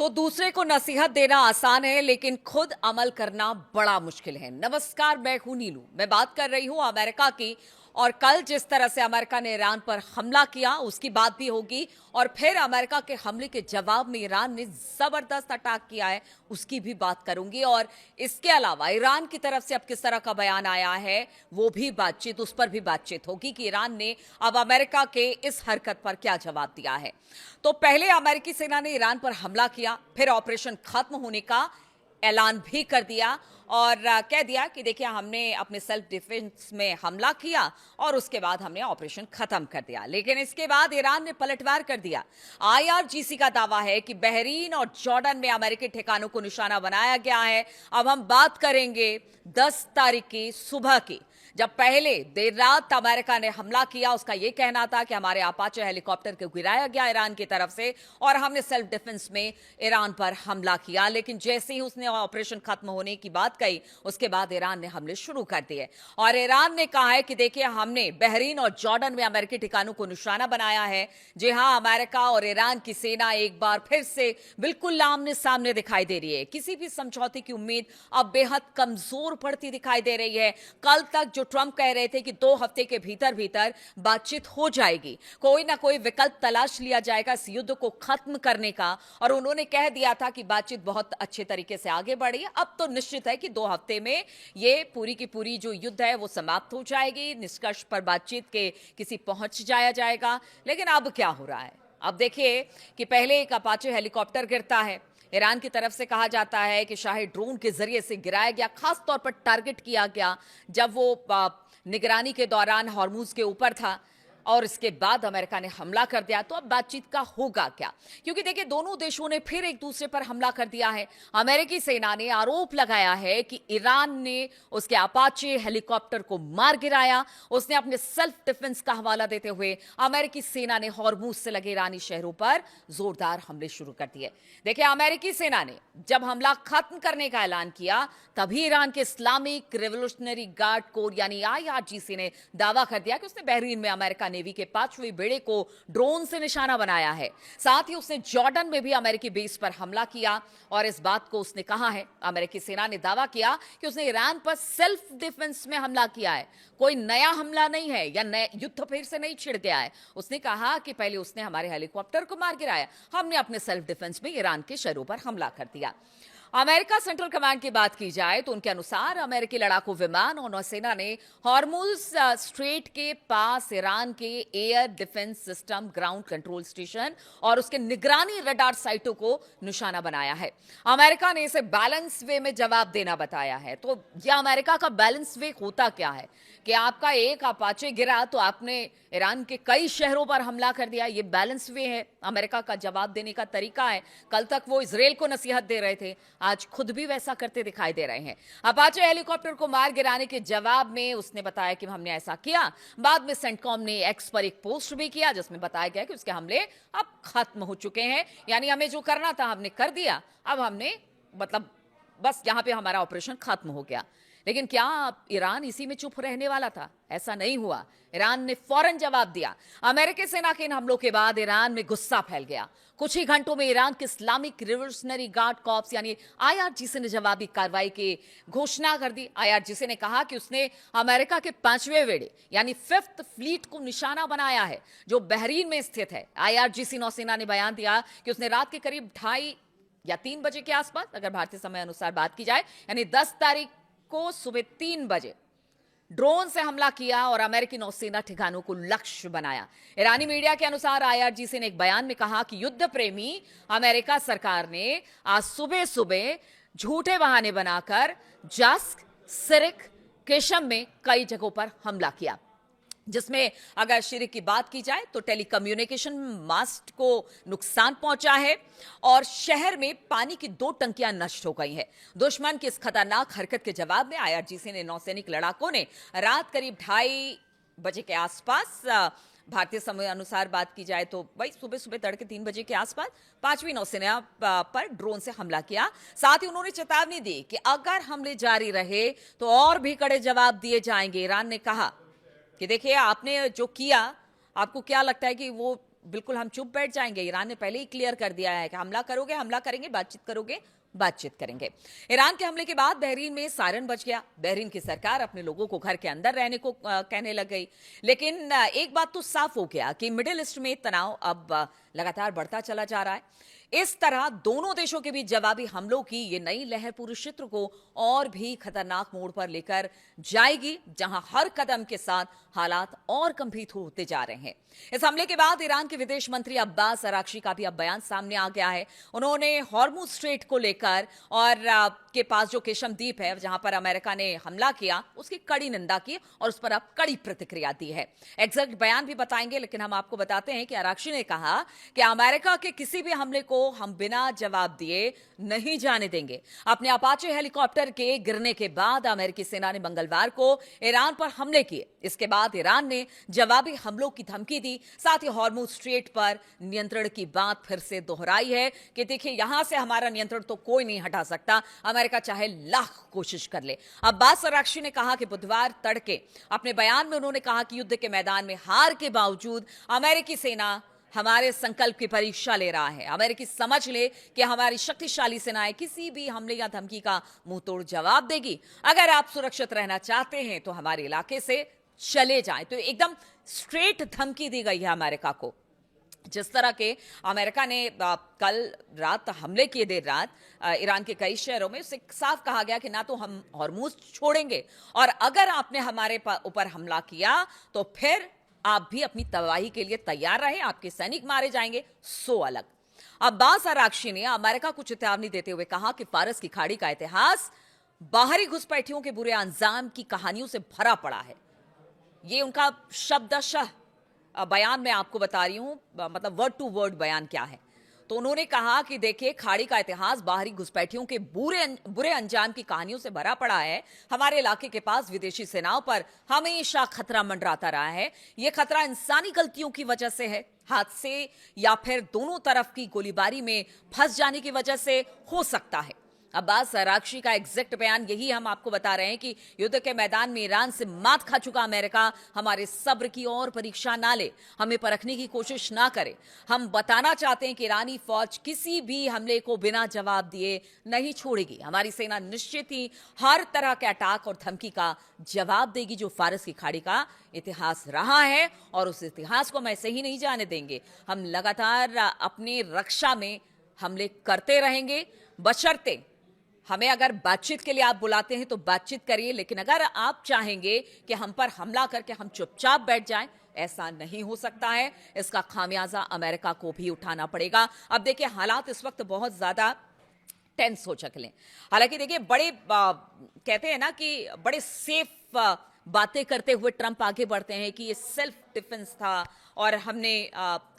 तो दूसरे को नसीहत देना आसान है, लेकिन खुद अमल करना बड़ा मुश्किल है। नमस्कार, मैं हूं नीलू। मैं बात कर रही हूं अमेरिका की। और कल जिस तरह से अमेरिका ने ईरान पर हमला किया, उसकी बात भी होगी। और फिर अमेरिका के हमले के जवाब में ईरान ने जबरदस्त अटैक किया है, उसकी भी बात करूंगी। और इसके अलावा ईरान की तरफ से अब किस तरह का बयान आया है, वो भी बातचीत, उस पर भी बातचीत होगी कि ईरान ने अब अमेरिका के इस हरकत पर क्या जवाब दिया है। तो पहले अमेरिकी सेना ने ईरान पर हमला किया, फिर ऑपरेशन खत्म होने का ऐलान भी कर दिया और कह दिया कि देखिए, हमने अपने सेल्फ डिफेंस में हमला किया और उसके बाद हमने ऑपरेशन खत्म कर दिया। लेकिन इसके बाद ईरान ने पलटवार कर दिया। आईआरजीसी का दावा है कि बहरीन और जॉर्डन में अमेरिकी ठिकानों को निशाना बनाया गया है। अब हम बात करेंगे 10 तारीख की सुबह की, जब पहले देर रात अमेरिका ने हमला किया। उसका यह कहना था कि हमारे अपाचे हेलीकॉप्टर को गिराया गया ईरान की तरफ से और हमने सेल्फ डिफेंस में ईरान पर हमला किया। लेकिन जैसे ही उसने ऑपरेशन खत्म होने की बात कही, उसके बाद ईरान ने हमले शुरू कर दिए। और ईरान ने कहा है कि देखिए, हमने बहरीन और जॉर्डन में अमेरिकी ठिकानों को निशाना बनाया है। जी हां, अमेरिका और ईरान की सेना एक बार फिर से बिल्कुल आमने सामने दिखाई दे रही है। किसी भी समझौते की उम्मीद अब बेहद कमजोर पड़ती दिखाई दे रही है। कल तक जो ट्रंप कह रहे थे कि 2 हफ्ते के भीतर भीतर बातचीत हो जाएगी, कोई ना कोई विकल्प तलाश लिया जाएगा इस युद्ध को खत्म करने का, और उन्होंने कह दिया था कि बातचीत बहुत अच्छे तरीके से आगे बढ़ी है। अब तो निश्चित है कि 2 हफ्ते में ये पूरी की पूरी जो युद्ध है वो समाप्त हो जाएगी, निष्कर्ष पर बातचीत के किसी पहुंच जाया जाएगा। लेकिन अब क्या हो रहा है? अब देखिए कि पहले एक अपाचे हेलीकॉप्टर गिरता है। ईरान की तरफ से कहा जाता है कि शायद ड्रोन के जरिए से गिराया गया, खास तौर पर टारगेट किया गया जब वो निगरानी के दौरान हॉर्मुज के ऊपर था। और इसके बाद अमेरिका ने हमला कर दिया। तो अब बातचीत का होगा क्या? क्योंकि देखिए, दोनों देशों ने फिर एक दूसरे पर हमला कर दिया है। अमेरिकी सेना ने आरोप लगाया है कि ईरान ने उसके अपाचे हेलीकॉप्टर को मार गिराया। उसने अपने सेल्फ डिफेंस का हवाला देते हुए अमेरिकी सेना ने हॉर्मुज से लगे ईरानी शहरों पर जोरदार हमले शुरू कर दिए। देखिए, अमेरिकी सेना ने जब हमला खत्म करने का ऐलान किया, तभी ईरान के इस्लामिक रिवोल्यूशनरी गार्ड कोर यानी आईआरजीसी ने दावा कर दिया कि उसने बहरीन में अमेरिका नेवी के 5वें बेड़े को ड्रोन से निशाना बनाया है। साथ ही उसने जॉर्डन में भी अमेरिकी बेस पर हमला किया। और इस बात को उसने कहा है, अमेरिकी सेना ने दावा किया कि उसने ईरान पर सेल्फ डिफेंस में हमला किया है, कोई नया हमला नहीं है या नया युद्ध फिर से नहीं छिड़ गया है। उसने कहा कि पहले उसने हमारे हेलीकॉप्टर को मार गिराया, हमने अपने सेल्फ डिफेंस में ईरान के शहरों पर हमला कर दिया। अमेरिका सेंट्रल कमांड की बात की जाए तो उनके अनुसार अमेरिकी लड़ाकू विमान और नौसेना ने हॉर्मुज स्ट्रेट के पास ईरान के air defence system, ground control station और उसके निगरानी रडार साइटों को निशाना बनाया है। अमेरिका ने इसे बैलेंस वे में जवाब देना बताया है। तो यह अमेरिका का बैलेंस वे होता क्या है कि आपका एक अपाचे गिरा तो आपने ईरान के कई शहरों पर हमला कर दिया। ये बैलेंस वे है, अमेरिका का जवाब देने का तरीका है। कल तक वो इजराइल को नसीहत दे रहे थे, आज खुद भी वैसा करते दिखाई दे रहे हैं। अपाचे हेलीकॉप्टर को मार गिराने के जवाब में उसने बताया कि हमने ऐसा किया। बाद में सेंटकॉम ने एक्स पर एक पोस्ट भी किया जिसमें बताया गया कि उसके हमले अब खत्म हो चुके हैं, यानी हमें जो करना था हमने कर दिया। अब हमने बस यहां पे हमारा ऑपरेशन खत्म हो गया। लेकिन क्या ईरान इसी में चुप रहने वाला था? ऐसा नहीं हुआ। ईरान ने फौरन जवाब दिया। अमेरिकी सेना के इन हमलों के बाद ईरान में गुस्सा फैल गया। कुछ ही घंटों में ईरान के इस्लामिक रिवोल्यूशनरी गार्ड कॉर्प्स यानी आईआरजीसी ने जवाबी कार्रवाई की घोषणा कर दी। आईआरजीसी ने कहा कि उसने अमेरिका के 5वें बेड़े यानी 5th फ्लीट को निशाना बनाया है, जो बहरीन में स्थित है। आईआरजीसी नौसेना ने बयान दिया कि उसने रात के करीब 2:30 या 3 बजे के आसपास, अगर भारतीय समय अनुसार बात की जाए, यानी 10 तारीख को सुबह 3 बजे ड्रोन से हमला किया और अमेरिकी नौसेना ठिकानों को लक्ष्य बनाया। ईरानी मीडिया के अनुसार आईआरजीसी ने एक बयान में कहा कि युद्ध प्रेमी अमेरिका सरकार ने आज सुबह सुबह झूठे बहाने बनाकर जस्क, सिरिक, केशम में कई जगहों पर हमला किया, जिसमें अगर शिरक की बात की जाए तो टेलीकम्युनिकेशन मास्ट को नुकसान पहुंचा है और शहर में पानी की 2 टंकियां नष्ट हो गई हैं। दुश्मन की इस खतरनाक हरकत के जवाब में आईआरजीसी ने नौसैनिक लड़ाकों ने रात करीब 2:30 बजे के आसपास, भारतीय समय अनुसार बात की जाए तो वही सुबह सुबह तड़के 3 बजे के आसपास 5वीं नौसेना पर ड्रोन से हमला किया। साथ ही उन्होंने चेतावनी दी कि अगर हमले जारी रहे तो और भी कड़े जवाब दिए जाएंगे। ईरान ने कहा कि देखिए, आपने जो किया, आपको क्या लगता है कि वो बिल्कुल हम चुप बैठ जाएंगे? ईरान ने पहले ही क्लियर कर दिया है कि हमला करोगे, हमला करेंगे, बातचीत करोगे, बातचीत करेंगे। ईरान के हमले के बाद बहरीन में सायरन बज गया। बहरीन की सरकार अपने लोगों को घर के अंदर रहने को कहने लग गई। लेकिन एक बात तो साफ हो गया कि मिडिल ईस्ट में तनाव अब लगातार बढ़ता चला जा रहा है। इस तरह दोनों देशों के बीच जवाबी हमलों की ये नई लहर पूरे क्षेत्र को और भी खतरनाक मोड़ पर लेकर जाएगी, जहां हर कदम के साथ हालात और गंभीर होते जा रहे हैं। इस हमले के बाद ईरान के विदेश मंत्री अब्बास अराक्ची का भी अब बयान सामने आ गया है। उन्होंने हॉर्मुज स्ट्रेट को लेकर और के पास जो केशम द्वीप है जहां पर अमेरिका ने हमला किया, उसकी कड़ी निंदा की और उस पर अब कड़ी प्रतिक्रिया दी है। एग्जैक्ट बयान भी बताएंगे, लेकिन हम आपको बताते हैं कि अराक्ची ने कहा कि अमेरिका के किसी भी हमले को हम बिना जवाब दिए नहीं जाने देंगे। अपने अपाचे हेलीकॉप्टर के गिरने के बाद अमेरिकी सेना ने मंगलवार को ईरान पर हमले किए। इसके बाद ईरान ने जवाबी हमलों की धमकी दी। साथ ही हॉर्मुज स्ट्रेट पर नियंत्रण की बात फिर से दोहराई है कि देखिए, यहां से हमारा नियंत्रण तो कोई नहीं हटा सकता, अमेरिका चाहे लाख कोशिश कर ले। अब्बास अराक्ची ने कहा कि बुधवार तड़के अपने बयान में उन्होंने कहा कि युद्ध के मैदान में हार के बावजूद अमेरिकी सेना हमारे संकल्प की परीक्षा ले रहा है। अमेरिकी समझ ले कि हमारी शक्तिशाली सेनाएं किसी भी हमले या धमकी का मुंह तोड़ जवाब देगी। अगर आप सुरक्षित रहना चाहते हैं तो हमारे इलाके से चले जाएं। तो एकदम स्ट्रेट धमकी दी गई है अमेरिका को। जिस तरह के अमेरिका ने कल रात हमले किए, देर रात ईरान के कई शहरों में, उससे साफ कहा गया कि ना तो हम हॉर्मुज छोड़ेंगे, और अगर आपने हमारे ऊपर हमला किया तो फिर आप भी अपनी तबाही के लिए तैयार रहे, आपके सैनिक मारे जाएंगे, सो अलग। अब्बास अराक्ची ने अमेरिका को चेतावनी देते हुए कहा कि फारस की खाड़ी का इतिहास बाहरी घुसपैठियों के बुरे अंजाम की कहानियों से भरा पड़ा है। ये उनका शब्दशः बयान मैं आपको बता रही हूं, मतलब वर्ड टू वर्ड बयान क्या है। तो उन्होंने कहा कि देखिए, खाड़ी का इतिहास बाहरी घुसपैठियों के बुरे अंजाम की कहानियों से भरा पड़ा है। हमारे इलाके के पास विदेशी सेनाओं पर हमेशा खतरा मंडराता रहा है। यह खतरा इंसानी गलतियों की वजह से है, हादसे या फिर दोनों तरफ की गोलीबारी में फंस जाने की वजह से हो सकता है। अब्बास अराक्ची का एग्जैक्ट बयान यही हम आपको बता रहे हैं कि युद्ध के मैदान में ईरान से मात खा चुका अमेरिका हमारे सब्र की और परीक्षा ना ले, हमें परखने की कोशिश ना करे। हम बताना चाहते हैं कि ईरानी फौज किसी भी हमले को बिना जवाब दिए नहीं छोड़ेगी। हमारी सेना निश्चित ही हर तरह के अटैक और धमकी का जवाब देगी जो फारस की खाड़ी का इतिहास रहा है, और उस इतिहास को हम ऐसे ही नहीं जाने देंगे। हम लगातार अपनी रक्षा में हमले करते रहेंगे, बशर्ते हमें अगर बातचीत के लिए आप बुलाते हैं तो बातचीत करिए, लेकिन अगर आप चाहेंगे कि हम पर हमला करके हम चुपचाप बैठ जाएं, ऐसा नहीं हो सकता है। इसका खामियाजा अमेरिका को भी उठाना पड़ेगा। अब देखिए, हालात इस वक्त बहुत ज्यादा टेंस हो चुके हैं। हालांकि देखिए, बड़े कहते हैं ना कि बड़े सेफ बातें करते हुए ट्रंप आगे बढ़ते हैं कि ये सेल्फ डिफेंस था, और हमने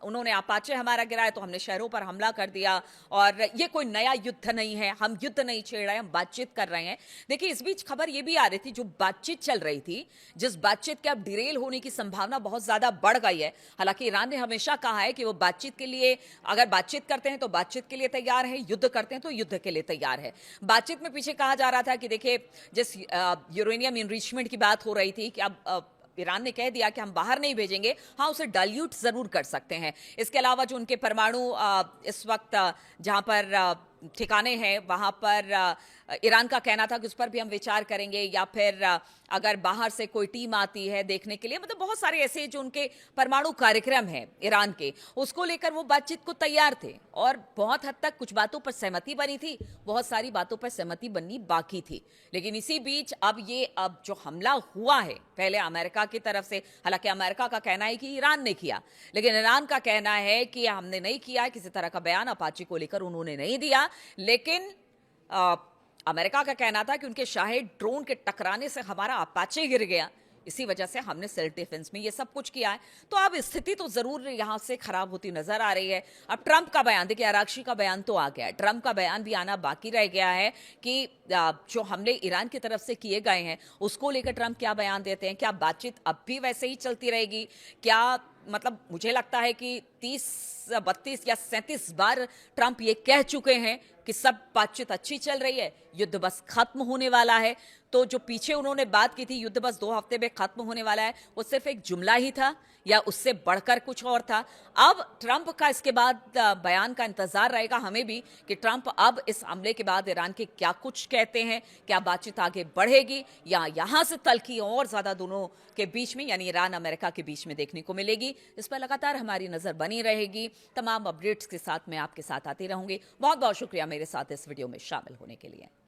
उन्होंने अपाचे हमारा गिराया तो हमने शहरों पर हमला कर दिया, और ये कोई नया युद्ध नहीं है, हम युद्ध नहीं छेड़ रहे हैं, हम बातचीत कर रहे हैं। देखिए, इस बीच खबर ये भी आ रही थी, जो बातचीत चल रही थी, जिस बातचीत के अब डिरेल होने की संभावना बहुत ज्यादा बढ़ गई है। हालांकि ईरान ने हमेशा कहा है कि वो बातचीत के लिए, अगर बातचीत करते हैं तो बातचीत के लिए तैयार है, युद्ध करते हैं तो युद्ध के लिए तैयार है। बातचीत में पीछे कहा जा रहा था कि देखिए, जिस यूरेनियम इनरिचमेंट की बात हो रही थी कि अब ईरान ने कह दिया कि हम बाहर नहीं भेजेंगे, हाँ उसे डाइल्यूट जरूर कर सकते हैं। इसके अलावा जो उनके परमाणु इस वक्त जहां पर ठिकाने हैं, वहां पर ईरान का कहना था कि उस पर भी हम विचार करेंगे, या फिर अगर बाहर से कोई टीम आती है देखने के लिए, मतलब बहुत सारे ऐसे जो उनके परमाणु कार्यक्रम हैं ईरान के, उसको लेकर वो बातचीत को तैयार थे, और बहुत हद तक कुछ बातों पर सहमति बनी थी, बहुत सारी बातों पर सहमति बननी बाकी थी। लेकिन इसी बीच अब जो हमला हुआ है पहले अमेरिका की तरफ से, हालांकि अमेरिका का कहना है कि ईरान ने किया, लेकिन ईरान का कहना है कि हमने नहीं किया। किसी तरह का बयान अपाचे को लेकर उन्होंने नहीं दिया, लेकिन अमेरिका का कहना था कि उनके शाहिद ड्रोन के टकराने से हमारा अपाचे गिर गया, इसी वजह से हमने सेल्फ डिफेंस में ये सब कुछ किया है। तो अब स्थिति तो जरूर यहां से खराब होती नजर आ रही है। अब ट्रंप का बयान देखिए, अराक्ची का बयान तो आ गया है, ट्रंप का बयान भी आना बाकी रह गया है कि जो हमले ईरान की तरफ से किए गए हैं उसको लेकर ट्रंप क्या बयान देते हैं। क्या बातचीत अब भी वैसे ही चलती रहेगी? क्या मतलब मुझे लगता है कि 30, 32 या 37 बार ट्रंप ये कह चुके हैं कि सब बातचीत अच्छी चल रही है, युद्ध बस खत्म होने वाला है। तो जो पीछे उन्होंने बात की थी युद्ध बस 2 हफ्ते में खत्म होने वाला है, वो सिर्फ एक जुमला ही था या उससे बढ़कर कुछ और था? अब ट्रंप का इसके बाद बयान का इंतजार रहेगा हमें भी कि ट्रंप अब इस हमले के बाद ईरान के क्या कुछ कहते हैं, क्या बातचीत आगे बढ़ेगी या यहां से तल्खी और ज्यादा दोनों के बीच में यानी ईरान अमेरिका के बीच में देखने को मिलेगी। इस पर लगातार हमारी नजर बनी रहेगी। तमाम अपडेट्स के साथ मैं आपके साथ आती रहूंगी। बहुत बहुत शुक्रिया मेरे साथ इस वीडियो में शामिल होने के लिए।